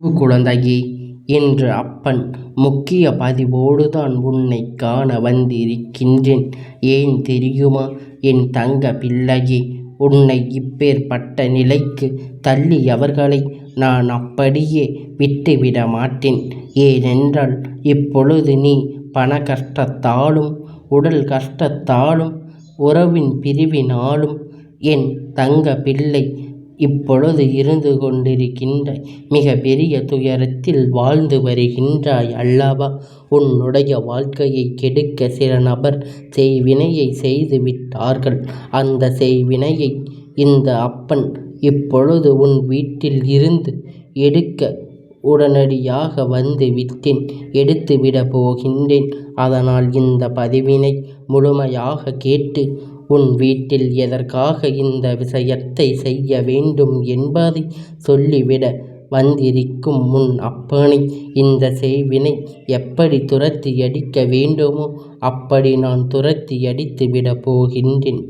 குழந்தையே, இன்று அப்பன் முக்கிய பதிவோடுதான் உன்னை காண வந்திருக்கின்றேன். ஏன் தெரியுமா என் தங்க பிள்ளையே? உன்னை இப்பேற்பட்ட நிலைக்கு தள்ளியவர்களை நான் அப்படியே விட்டுவிட மாட்டேன். ஏனென்றால் இப்பொழுது நீ பண கஷ்டத்தாலும் உடல் கஷ்டத்தாலும் உறவின் பிரிவினாலும் என் தங்க பிள்ளை இப்பொழுது இருந்து கொண்டிருக்கின்ற மிக பெரிய துயரத்தில் வாழ்ந்து வருகின்றாய் அல்லவா? உன்னுடைய வாழ்க்கையை கெடுக்க சில நபர் செய்வினையை செய்து விட்டார்கள். அந்த செய்வினையை இந்த அப்பன் இப்பொழுது உன் வீட்டில் இருந்து எடுக்க உடனடியாக வந்து விட்டேன். எடுத்துவிட போகின்றேன். அதனால் இந்த பதிவினை முழுமையாக கேட்டு உன் வீட்டில் எதற்காக இந்த விஷயத்தை செய்ய வேண்டும் என்பதை சொல்லிவிட வந்திருக்கும் முன் அப்பனை இந்த செய்வினை எப்படி துரத்தி அடிக்க வேண்டுமோ அப்படி நான் துரத்தி அடித்து விட போகின்றேன்.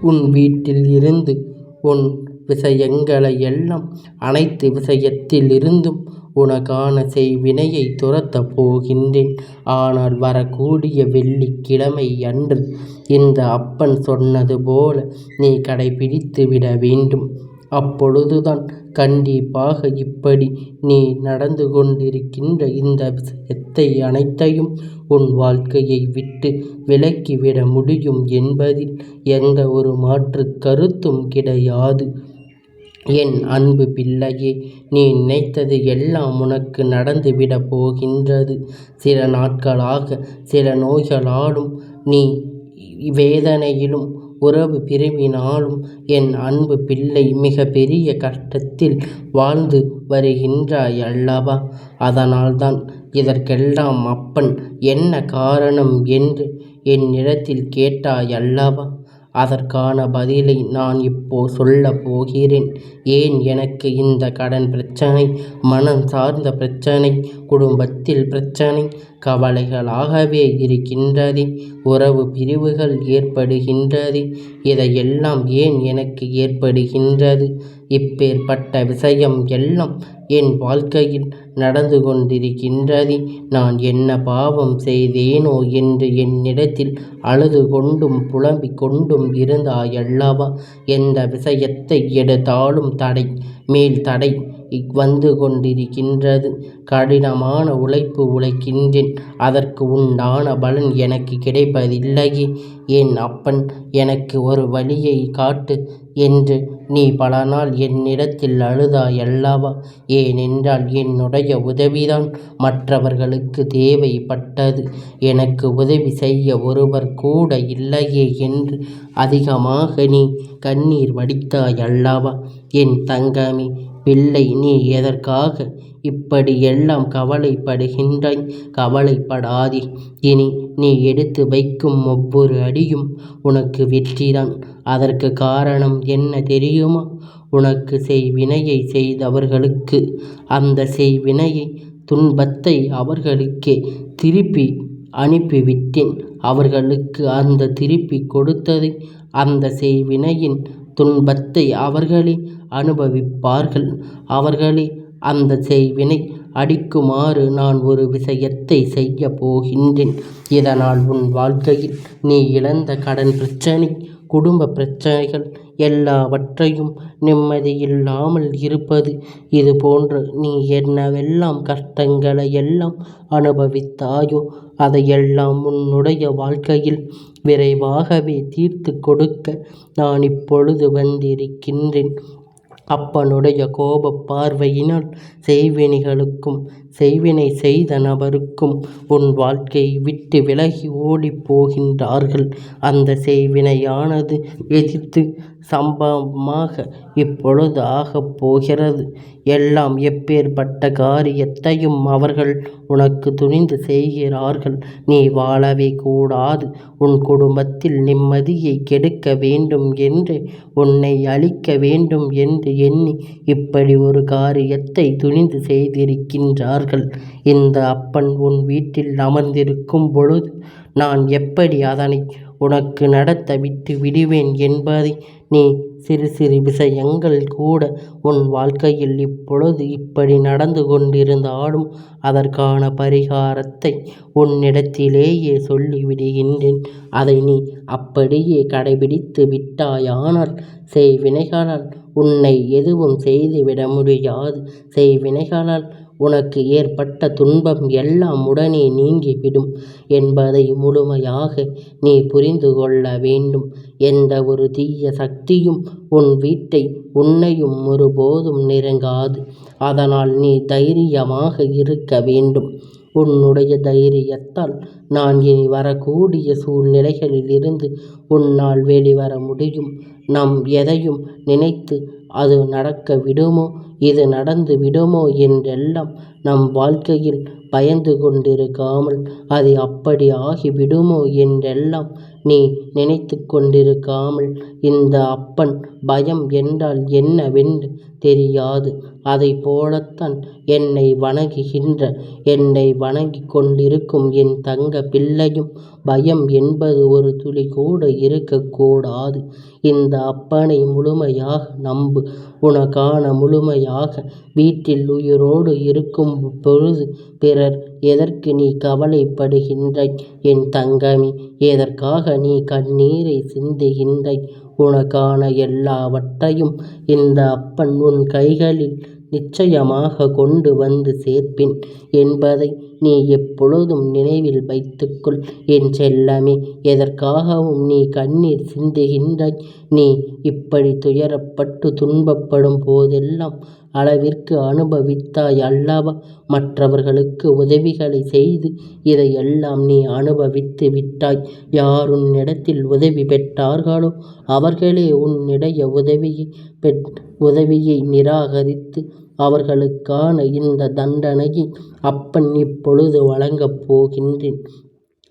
உன் வீட்டில் இருந்து உன் விஷயங்களை எல்லாம் அனைத்து விஷயத்தில் இருந்தும் உனக்கான செய்வினையை துரத்தப் போகின்றேன். ஆனால் வரக்கூடிய வெள்ளிக்கிழமை அன்று இந்த அப்பன் சொன்னது போல நீ கடைபிடித்து விட வேண்டும். அப்பொழுதுதான் கண்டிப்பாக இப்படி நீ நடந்து கொண்டிருக்கின்ற இந்த விஷயத்தை அனைத்தையும் உன் வாழ்க்கையை விட்டு விலக்கிவிட முடியும் என்பதில் எந்த ஒரு மாற்று கருத்தும் கிடையாது. என் அன்பு பிள்ளையே, நீ நினைத்தது எல்லாம் உனக்கு நடந்துவிடப் போகின்றது. சில நாட்களாக சில நோய்களாலும் நீ வேதனையிலும் உறவு பிரிவினாலும் என் அன்பு பிள்ளை மிக பெரிய கஷ்டத்தில் வாழ்ந்து வருகின்றாய் அல்லவா? அதனால்தான் இதற்கெல்லாம் அப்பன் என்ன காரணம் என்று என்னிடத்தில் கேட்டாய் அல்லவா? அதற்கான பதிலை நான் இப்போ சொல்ல போகிறேன். ஏன் எனக்கு இந்த கடன் பிரச்சனை, மனம் சார்ந்த பிரச்சனை, குடும்பத்தில் பிரச்சனை, கவலைகளாகவே இருக்கின்றது, உறவு பிரிவுகள் ஏற்படுகின்றது. இதையெல்லாம் ஏன் எனக்கு ஏற்படுகின்றது? இப்பேற்பட்ட விஷயம் எல்லாம் என் வாழ்க்கையில் நடந்து கொண்டிருக்கின்றது. நான் என்ன பாவம் செய்தேனோ என்று என்னிடத்தில் அழுது கொண்டும் புலம்பிக் கொண்டும் இருந்தாயல்லவா? எந்த விஷயத்தை எடுத்தாலும் தடை மேல் தடை வந்து கொண்டிருக்கின்றது. கடினமான உழைப்பு உழைக்கின்றேன். அதற்கு உண்டான பலன் எனக்கு கிடைப்பதில்லையே. என் அப்பன் எனக்கு ஒரு வழியை காட்டு என்று நீ பல நாள் என்னிடத்தில் அழுதாய் அல்லவா? ஏனென்றால் என்னுடைய உதவிதான் மற்றவர்களுக்கு தேவைப்பட்டது. எனக்கு உதவி செய்ய ஒருவர் கூட இல்லையே என்று அதிகமாக நீ கண்ணீர் வடித்தாய் அல்லவா? என் தங்கமே பிள்ளை, நீ எதற்காக இப்படியெல்லாம் கவலைப்படுகின்றாய்? கவலைப்படாதே. இனி நீ எடுத்து வைக்கும் ஒவ்வொரு அடியும் உனக்கு வெற்றிதான். அதற்கு காரணம் என்ன தெரியுமா? உனக்கு செய்வினையை செய்தவர்களுக்கு அந்த செய்வினையை துன்பத்தை அவர்களுக்கே திருப்பி அனுப்பிவிட்டேன். அவர்களுக்கு அந்த திருப்பி கொடுத்ததை அந்த செய்வினையின் துன்பத்தை அவர்களே அனுபவிப்பார்கள். அவர்களே அந்த செய்வினை அடிக்குமாறு நான் ஒரு விஷயத்தை செய்ய போகின்றேன். இதனால் உன் வாழ்க்கையில் நீ இழந்த கடன் பிரச்சனை, குடும்ப பிரச்சனைகள் எல்லாவற்றையும் நிம்மதியில்லாமல் இருப்பது, இது போன்று நீ என்னவெல்லாம் கஷ்டங்களை எல்லாம் அனுபவித்தாயோ அதையெல்லாம் உன்னுடைய வாழ்க்கையில் விரைவாகவே தீர்த்து கொடுக்க நான் இப்பொழுது வந்திருக்கின்றேன். அப்பனுடைய கோபப் பார்வையினால் செய்வினைகளுக்கும் செய்வினை செய்த நபருக்கும் உன் வாழ்க்கையை விட்டு விலகி ஓடிப் போகின்றார்கள். அந்த செய்வினையானது எதிர்த்து சம்பவமாக இப்பொழுது ஆகப் போகிறது. எல்லாம் எப்பேற்பட்ட காரியத்தையும் அவர்கள் உனக்கு துணிந்து செய்கிறார்கள். நீ வாழவே கூடாது, உன் குடும்பத்தில் நிம்மதியை கெடுக்க வேண்டும் என்று, உன்னை அழிக்க வேண்டும் என்று எண்ணி இப்படி ஒரு காரியத்தை துணிந்து செய்திருக்கின்றார்கள். இந்த அப்பன் உன் வீட்டில் அமர்ந்திருக்கும் பொழுது நான் எப்படி அதனை உனக்கு நடத்த விட்டு விடுவேன் என்பதை நீ சிறு சிறு விஷயங்கள் கூட உன் வாழ்க்கையில் இப்பொழுது இப்படி நடந்து கொண்டிருந்தாலும் அதற்கான பரிகாரத்தை உன்னிடத்திலேயே சொல்லிவிடுகின்றேன். அதை நீ அப்படியே கடைபிடித்து விட்டாயானால் செய்வினைகளால் உன்னை எதுவும் செய்துவிட முடியாது. செய்வினைகளால் உனக்கு ஏற்பட்ட துன்பம் எல்லாம் உடனே நீங்கிவிடும் என்பதை முழுமையாக நீ புரிந்து கொள்ள வேண்டும். எந்த ஒரு தீய சக்தியும் உன் வீட்டை உன்னையும் ஒருபோதும் நெருங்காது. அதனால் நீ தைரியமாக இருக்க வேண்டும். உன்னுடைய தைரியத்தால் நான் இனி வரக்கூடிய சூழ்நிலைகளில் இருந்து உன்னால் வெளிவர முடியும். நாம் எதையும் நினைத்து அது நடக்க விடுமோ, இது நடந்து விடுமோ என்றெல்லாம் நம் வாழ்க்கையில் பயந்து கொண்டிருக்காமல் அது அப்படி ஆகிவிடுமோ என்றெல்லாம் நீ நினைத்து கொண்டிருக்காமல், இந்த அப்பன் பயம் என்றால் என்னவென்று தெரியாது. அதை போலத்தான் என்னை வணங்குகின்ற, என்னை வணங்கி கொண்டிருக்கும் என் தங்க பிள்ளையும் பயம் என்பது ஒரு துளி கூட இருக்கக்கூடாது. இந்த அப்பனை முழுமையாக நம்பு. உனக்கான முழுமையாக வீட்டில் உயிரோடு இருக்கும் பொழுது பிறர் எதற்கு நீ கவலைப்படுகின்றாய் என் தங்கமே? எதற்காக நீ கண்ணீரை சிந்துகின்றாய்? உனக்கான எல்லாவற்றையும் இந்த அப்பன் உன் கைகளில் நிச்சயமாக கொண்டு வந்து சேர்ப்பேன் என்பதை நீ எப்பொழுதும் நினைவில் வைத்துக்கொள் என் செல்லமே. எதற்காகவும் நீ கண்ணீர் சிந்துகின்றாய்? நீ இப்படி துயரப்பட்டு துன்பப்படும் போதெல்லாம் அளவிற்கு அனுபவித்தாய் அல்லவா? மற்றவர்களுக்கு உதவிகளை செய்து இதையெல்லாம் நீ அனுபவித்து விட்டாய். யார் உன்னிடத்தில் உதவி பெற்றார்களோ அவர்களே உன்னுடைய உதவியை நிராகரித்து அவர்களுக்கான இந்த தண்டனையை அப்பன் இப்பொழுது வழங்கப் போகின்றேன்.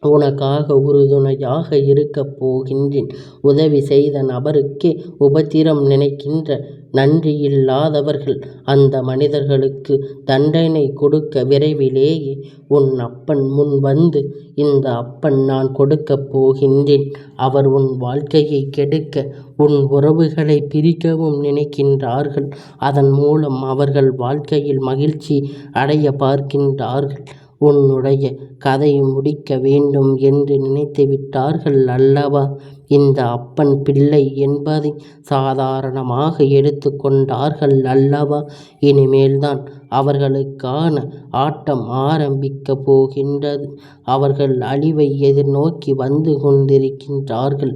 உனக்காக உறுதுணையாக இருக்கப் போகின்றேன். உதவி செய்த நபருக்கே உபத்திரம் நினைக்கின்ற நன்றியில்லாதவர்கள் அந்த மனிதர்களுக்கு தண்டனை கொடுக்க விரைவிலேயே உன் அப்பன் முன் வந்து இந்த அப்பன் நான் கொடுக்கப் போகின்றேன். அவர் உன் வாழ்க்கையை கெடுக்க, உன் உறவுகளை பிரிக்கவும் நினைக்கின்றார்கள். அதன் மூலம் அவர்கள் வாழ்க்கையில் மகிழ்ச்சி அடைய பார்க்கின்றார்கள். உன்னுடைய கதை முடிக்க வேண்டும் என்று நினைத்து விட்டார்கள் அல்லவா? இந்த அப்பன் பிள்ளை என்பதை சாதாரணமாக எடுத்து கொண்டார்கள் அல்லவா? இனிமேல்தான் அவர்களுக்கான ஆட்டம் ஆரம்பிக்கப் போகின்றது. அவர்கள் அழிவை எதிர்நோக்கி வந்து கொண்டிருக்கின்றார்கள்.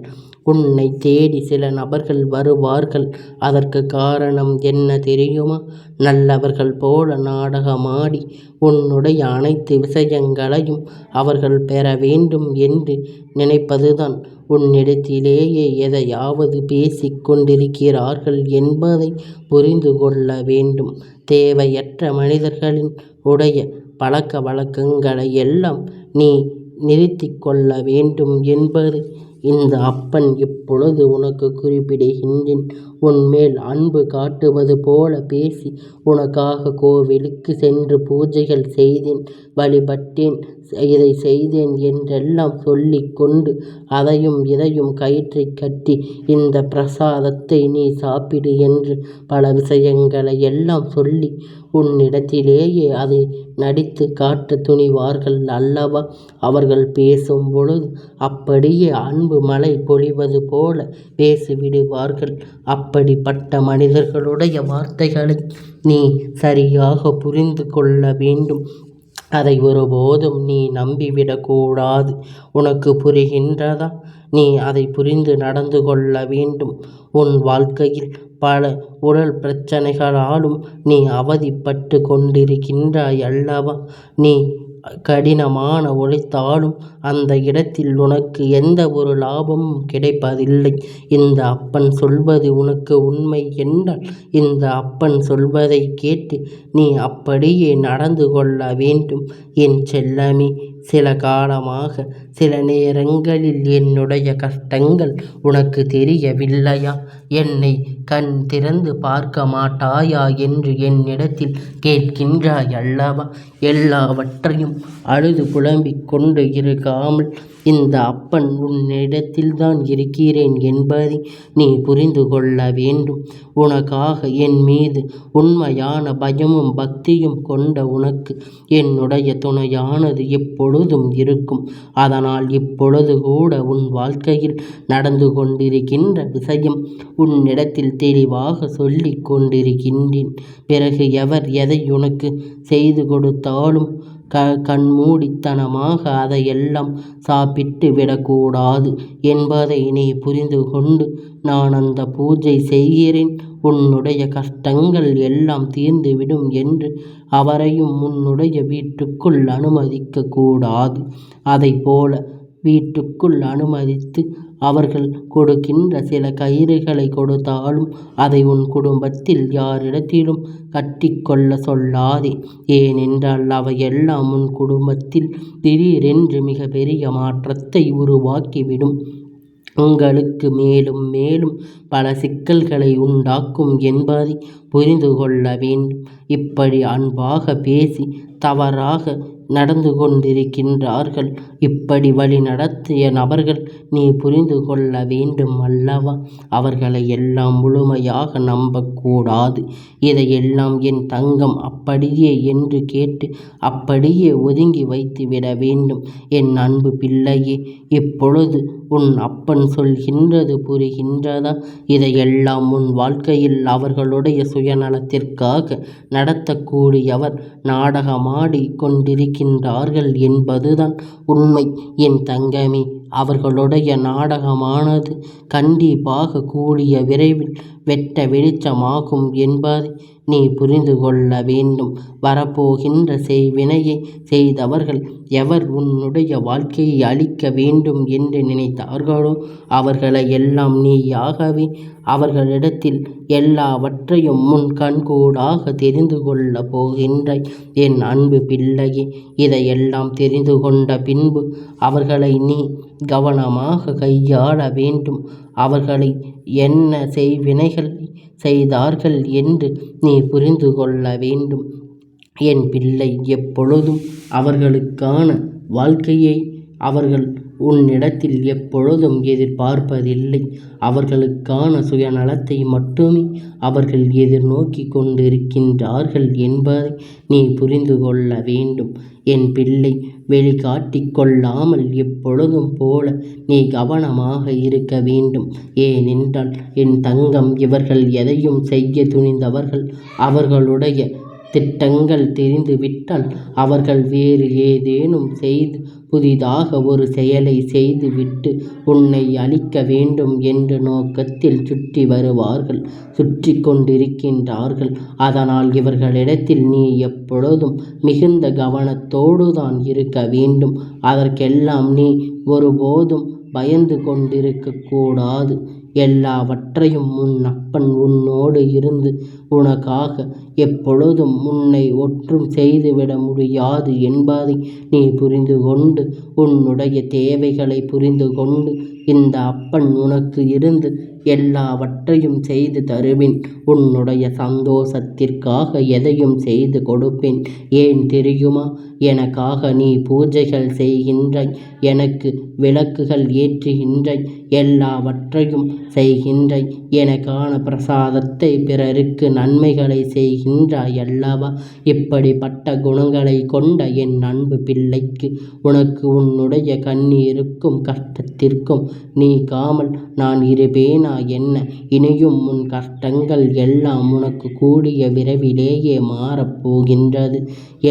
உன்னை தேடி சில நபர்கள் வருவார்கள். அதற்கு காரணம் என்ன தெரியுமா? நல்லவர்கள் போல நாடகமாடி உன்னுடைய அனைத்து விஷயங்களையும் அவர்கள் பெற வேண்டும் என்று நினைப்பதுதான். உன்னிடத்திலேயே எதையாவது பேசிக் கொண்டிருக்கிறார்கள் என்பதை புரிந்து கொள்ள வேண்டும். தேவையற்ற மனிதர்களின் உடைய பழக்க வழக்கங்களை எல்லாம் நீ நிறுத்தி கொள்ள வேண்டும் என்பது இந்த அப்பன் இப்பொழுது உனக்கு குறிப்பிடுகின்றேன். உன்மேல் அன்பு காட்டுவது போல பேசி உனக்காக கோவிலுக்கு சென்று பூஜைகள் செய்தேன், வழிபட்டேன், இதை செய்தேன் என்றெல்லாம் சொல்லிக் கொண்டு அதையும் இதையும் கயிற்றை கட்டி இந்த பிரசாதத்தை நீ சாப்பிடு என்று பல விஷயங்களை எல்லாம் சொல்லி உன்னிடத்திலேயே அதை நடித்து காட்ட துணிவார்கள் அல்லவா? அவர்கள் பேசும் பொழுது அப்படியே அன்பு மழை பொழிவது போல பேசிவிடுவார்கள். அப்படிப்பட்ட மனிதர்களுடைய வார்த்தைகளை நீ சரியாக புரிந்து கொள்ள வேண்டும். அதை ஒருபோதும் நீ நம்பிவிடக்கூடாது. உனக்கு புரிகின்றதா? நீ அதை புரிந்து நடந்து கொள்ள வேண்டும். உன் வாழ்க்கையில் பல உடல் பிரச்சனைகளாலும் நீ அவதிப்பட்டு கொண்டிருக்கின்றாய் அல்லவா? நீ கடினமான உழைத்தாலும் அந்த இடத்தில் உனக்கு எந்த ஒரு லாபமும் கிடைப்பதில்லை. இந்த அப்பன் சொல்வது உனக்கு உண்மை என்றால் இந்த அப்பன் சொல்வதை கேட்டு நீ அப்படியே நடந்து கொள்ள வேண்டும் என் செல்லமே. சில காலமாக சில நேரங்களில் என்னுடைய கஷ்டங்கள் உனக்கு தெரியவில்லையா? என்னை கண் திறந்து பார்க்க மாட்டாயா என்று என்னிடத்தில் கேட்கின்றாய் அல்லவா? எல்லாவற்றையும் அழுது புலம்பிக் கொண்டு இருக்காமல் இந்த அப்பன் உன்னிடத்தில்தான் இருக்கிறேன் என்பதை நீ புரிந்து கொள்ள வேண்டும். உனக்காக என் மீது உண்மையான பயமும் பக்தியும் கொண்ட உனக்கு என்னுடைய துணையானது எப்பொழுதும் இருக்கும். அதனால் இப்பொழுது கூட உன் வாழ்க்கையில் நடந்து கொண்டிருக்கின்ற விஷயம் உன்னிடத்தில் தெளிவாக சொல்லிக் கொண்டிருக்கின்றேன். பிறகு எவர் எதை உனக்கு செய்து கொடுத்தாலும் கண்மூடித்தனமாக அதையெல்லாம் சாப்பிட்டு விடக்கூடாது என்பதை நீ புரிந்து கொண்டு நான் அந்த பூஜை செய்கிறேன், உன்னுடைய கஷ்டங்கள் எல்லாம் தீர்ந்துவிடும் என்று அவரையும் உன்னுடைய வீட்டுக்குள் அனுமதிக்க கூடாது. அதைப்போல வீட்டுக்குள் அனுமதித்து அவர்கள் கொடுக்கின்ற சில கயிறுகளை கொடுத்தாலும் அதை உன் குடும்பத்தில் யாரிடத்திலும் கட்டிக்கொள்ள சொல்லாதே. ஏனென்றால் அவையெல்லாம் உன் குடும்பத்தில் திடீரென்று மிக பெரிய மாற்றத்தை உருவாக்கிவிடும். உங்களுக்கு மேலும் மேலும் பல சிக்கல்களை உண்டாக்கும் என்பதை புரிந்து கொள்ள வேண்டும். இப்படி அன்பாக பேசி தவறாக நடந்து கொண்டிருக்கின்றார்கள். இப்படி வழி நடத்திய நபர்கள் நீ புரிந்து கொள்ள வேண்டும் அல்லவா? அவர்களை எல்லாம் முழுமையாக நம்பக்கூடாது. இதையெல்லாம் என் தங்கம் அப்படியே என்று கேட்டு அப்படியே ஒதுங்கி வைத்து விட வேண்டும். என் அன்பு பிள்ளையே, இப்பொழுது உன் அப்பன் சொல்கின்றது புரிகின்றதா? இதையெல்லாம் உன் வாழ்க்கையில் அவர்களுடைய சுயநலத்திற்காக நடத்தக்கூடியவர் நாடகமாடி கொண்டிருக்கின்றார்கள் என்பதுதான் உண்மை. என் தங்கமே, அவர்களுடைய நாடகமானது கண்டிப்பாக கூடிய விரைவில் வெட்ட வெளிச்சமாகும் என்பதை நீ புரிந்து கொள்ள வேண்டும். வரப்போகின்ற செய்வினையை செய்தவர்கள் எவர் உன்னுடைய வாழ்க்கையை அழிக்க வேண்டும் என்று நினைத்தார்களோ அவர்களை எல்லாம் நீயாகவே அவர்களிடத்தில் எல்லாவற்றையும் முன் கண்கூடாக தெரிந்து கொள்ளப் போகின்றாய். என் அன்பு பிள்ளையே, இதையெல்லாம் தெரிந்து கொண்ட பின்பு அவர்களை நீ கவனமாக கையாள வேண்டும். அவர்களை என்ன செய்வினைகள் செய்தார்கள் என்று நீ புரிந்து கொள்ள வேண்டும். என் பிள்ளை, எப்பொழுதும் அவர்களுக்கான வாழ்க்கையை அவர்கள் உன்னிடத்தில் எப்பொழுதும் எதிர்பார்ப்பதில்லை. அவர்களுக்கான சுயநலத்தை மட்டுமே அவர்கள் எதிர்நோக்கி கொண்டிருக்கின்றார்கள் என்பதை நீ புரிந்து கொள்ள வேண்டும். என் பிள்ளை, வெளிக்காட்டிக் கொள்ளாமல் எப்பொழுதும் போல நீ கவனமாக இருக்க வேண்டும். ஏனென்றால் என் தங்கம், இவர்கள் எதையும் செய்ய துணிந்தவர்கள். அவர்களுடைய திட்டங்கள் தெரிந்துவிட்டால் அவர்கள் வேறு ஏதேனும் செய்து புதிதாக ஒரு செயலை செய்துவிட்டு உன்னை அழிக்க வேண்டும் என்ற நோக்கத்தில் சுற்றி வருவார்கள், சுற்றி கொண்டிருக்கின்றார்கள். அதனால் இவர்களிடத்தில் நீ எப்பொழுதும் மிகுந்த கவனத்தோடு தான் இருக்க வேண்டும். அதற்கெல்லாம் நீ ஒருபோதும் பயந்து கொண்டிருக்கக்கூடாது. எல்லாவற்றையும் உன் அப்பன் உன்னோடு இருந்து உனக்காக எப்பொழுதும் உன்னை ஒன்றும் செய்துவிட முடியாது என்பதை நீ புரிந்து கொண்டு உன்னுடைய தேவைகளை புரிந்து கொண்டு இந்த அப்பன் உனக்கு இருந்து எல்லாவற்றையும் செய்து தருவேன். உன்னுடைய சந்தோஷத்திற்காக எதையும் செய்து கொடுப்பேன். ஏன் தெரியுமா? எனக்காக நீ பூஜைகள் செய்கின்றாய், எனக்கு விளக்குகள் ஏற்றுகின்றாய், எல்லாவற்றையும் செய்கின்றாய். எனக்கான பிரசாதத்தை பிறருக்கு நன்மைகளை செய்கின்றாய் அல்லவா? இப்படிப்பட்ட குணங்களை கொண்ட என் அன்பு பிள்ளைக்கு உனக்கு உன்னுடைய கண்ணீருக்கும் கஷ்டத்திற்கும் நீக்காமல் நான் இருப்பேனா என்ன? இனியும் உன் கஷ்டங்கள் எல்லாம் உனக்கு கூடிய விரைவிலேயே மாறப்போகின்றது.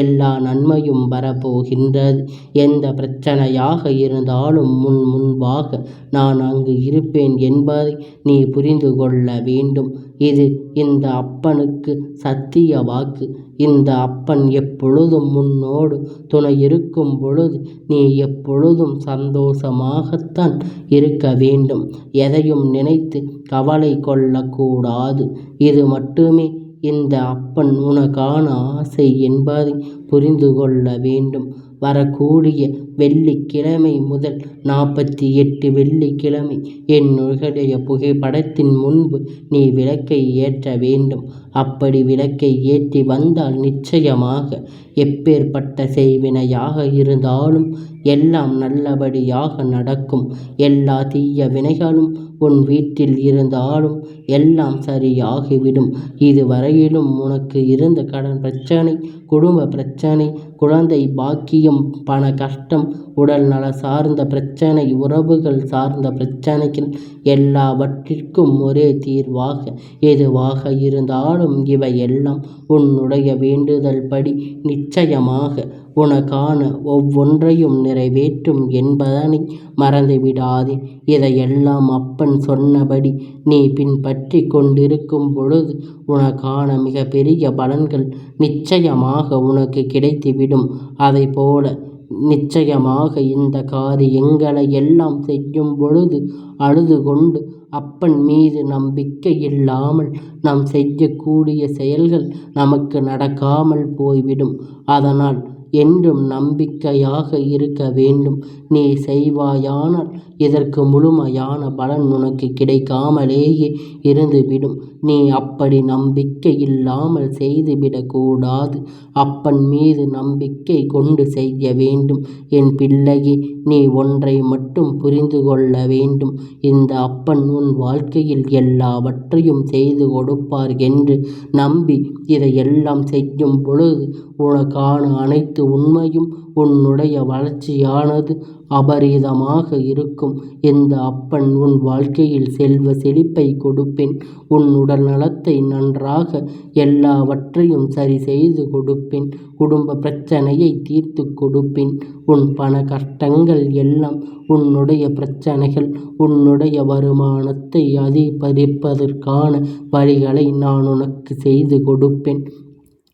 எல்லா நன்மையும் வரப்போகின்றது. எந்த பிரச்சனையாக இருந்தாலும் முன்பாக நான் அங்கு இருப்பேன் என்பதை நீ புரிந்து கொள்ள வேண்டும். இது இந்த அப்பனுக்கு சத்திய வாக்கு. இந்த அப்பன் எப்பொழுதும் உன்னோடு துணை இருக்கும் பொழுது நீ எப்பொழுதும் சந்தோஷமாகத்தான் இருக்க வேண்டும். எதையும் நினைத்து கவலை கொள்ளக்கூடாது. இது மட்டுமே இந்த அப்பன் உனக்கான ஆசை என்பதை புரிந்து கொள்ள வேண்டும். வரக்கூடிய வெள்ளிக்கிழமை முதல் 48 வெள்ளிக்கிழமை என்னுடைய புகைப்படத்தின் முன்பு நீ விளக்கை ஏற்ற வேண்டும். அப்படி விளக்கை ஏற்றி வந்தால் நிச்சயமாக எப்பேற்பட்ட செய்வினையாக இருந்தாலும் எல்லாம் நல்லபடியாக நடக்கும். எல்லா தீய வினைகளும் உன் வீட்டில் இருந்தாலும் எல்லாம் சரியாகிவிடும். இதுவரையிலும் உனக்கு இருந்த கடன் பிரச்சனை, குடும்ப பிரச்சனை, குழந்தை பாக்கியம், பண கஷ்டம், உடல் நல சார்ந்த பிரச்சனை, உறவுகள் சார்ந்த பிரச்சனைகள் எல்லாவற்றிற்கும் ஒரே தீர்வாக எதுவாக இருந்தாலும் இவையெல்லாம் உன்னுடைய வேண்டுதல் படி நிச்சயமாக உனக்கான ஒவ்வொன்றையும் நிறைவேற்றும் என்பதனை மறந்துவிடாதே. இதையெல்லாம் அப்பன் சொன்னபடி நீ பின்பற்றி கொண்டிருக்கும் பொழுது உனக்கான மிகப்பெரிய பலன்கள் நிச்சயமாக உனக்கு கிடைத்துவிடும். அதைப்போல நிச்சயமாக இந்த காரியங்களை எல்லாம் செய்யும் பொழுது அழுது கொண்டு அப்பன் மீது நம்பிக்கை இல்லாமல் நாம் செய்யக்கூடிய செயல்கள் நமக்கு நடக்காமல் போய்விடும். அதனால் என்றும் நம்பிக்கையாக இருக்க வேண்டும். நீ செய்வாயானால் இதற்கு முழுமையான பலன் உனக்கு கிடைக்காமலேயே இருந்துவிடும். நீ அப்படி நம்பிக்கை இல்லாமல் செய்துவிடக்கூடாது. அப்பன் மீது நம்பிக்கை கொண்டு செய்ய வேண்டும். என் பிள்ளையே, நீ ஒன்றை மட்டும் புரிந்து கொள்ள வேண்டும். இந்த அப்பன் உன் வாழ்க்கையில் எல்லாவற்றையும் செய்து கொடுப்பார் என்று நம்பி இதையெல்லாம் செய்யும் பொழுது உனக்கான அனைத்து உண்மையும் உன்னுடைய வளர்ச்சியானது அபரிதமாக இருக்கும். இந்த அப்பன் உன் வாழ்க்கையில் செல்வ செழிப்பை கொடுப்பேன். உன் உடல் நலத்தை நன்றாக எல்லாவற்றையும் சரி செய்து கொடுப்பேன். குடும்ப பிரச்சனையை தீர்த்து கொடுப்பேன். உன் பண கஷ்டங்கள் எல்லாம், உன்னுடைய பிரச்சனைகள், உன்னுடைய வருமானத்தை அதிகரிப்பதற்கான வழிகளை நான் உனக்கு செய்து கொடுப்பேன்.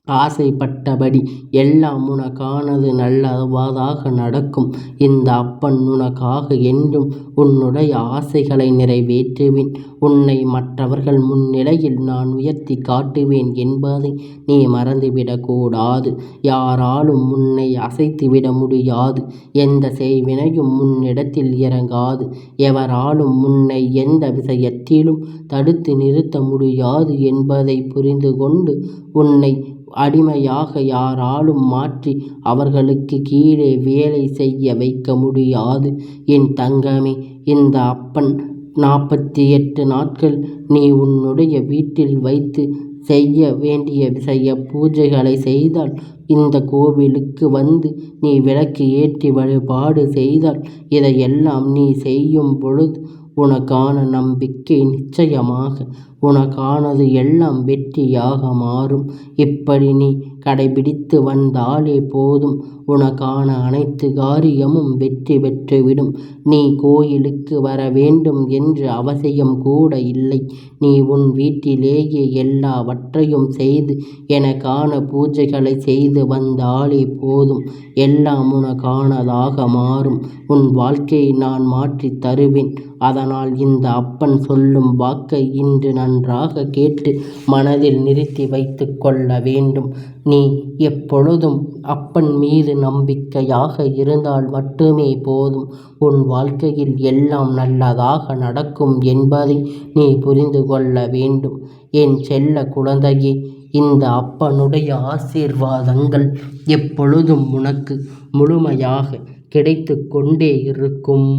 ஆசைப்பட்டபடி எல்லாம் உனக்கானது நல்லதாக நடக்கும். இந்த அப்பன் உனக்காக என்றும் உன்னுடைய ஆசைகளை நிறைவேற்றுவேன். உன்னை மற்றவர்கள் முன்னிலையில் நான் உயர்த்தி காட்டுவேன் என்பதை நீ மறந்துவிடக்கூடாது. யாராலும் உன்னை அசைத்துவிட முடியாது. எந்த செய்வினையும் முன்னிடத்தில் இறங்காது. எவராலும் உன்னை எந்த விஷயத்திலும் தடுத்து நிறுத்த முடியாது என்பதை புரிந்து கொண்டு உன்னை அடிமையாக யாராலும் மாற்றி அவர்களுக்கு கீழே வேலை செய்ய வைக்க முடியாது. என் தங்கமே, இந்த அப்பன் 48 நாட்கள் நீ உன்னுடைய வீட்டில் வைத்து செய்ய வேண்டிய பூஜைகளை செய்தால், இந்த கோவிலுக்கு வந்து நீ விளக்கு ஏற்றி வழிபாடு செய்தால், இதையெல்லாம் நீ செய்யும் பொழுது உனக்கான நம்பிக்கை நிச்சயமாக உனக்கானது எல்லாம் வெற்றியாக மாறும். இப்படி நீ கடைபிடித்து வந்தாலே போதும், உனக்கான அனைத்து காரியமும் வெற்றி பெற்றுவிடும். நீ கோயிலுக்கு வர வேண்டும் என்று அவசியம் கூட இல்லை. நீ உன் வீட்டிலேயே எல்லாவற்றையும் செய்து எனக்கான பூஜைகளை செய்து வந்தாலே போதும், எல்லாம் உனக்கானதாக மாறும். உன் வாழ்க்கையை நான் மாற்றி தருவேன். அதனால் இந்த அப்பன் சொல்லும் வாக்கை இன்று நன்றாக கேட்டு மனதில் நிறுத்தி வைத்து கொள்ள வேண்டும். நீ எப்பொழுதும் அப்பன் மீது நம்பிக்கையாக இருந்தால் மட்டுமே போதும். உன் வாழ்க்கையில் எல்லாம் நல்லதாக நடக்கும் என்பதை நீ புரிந்து கொள்ள வேண்டும். என் செல்ல குழந்தையே, இந்த அப்பனுடைய ஆசீர்வாதங்கள் எப்பொழுதும் உனக்கு முழுமையாக கிடைத்து கொண்டே இருக்கும்.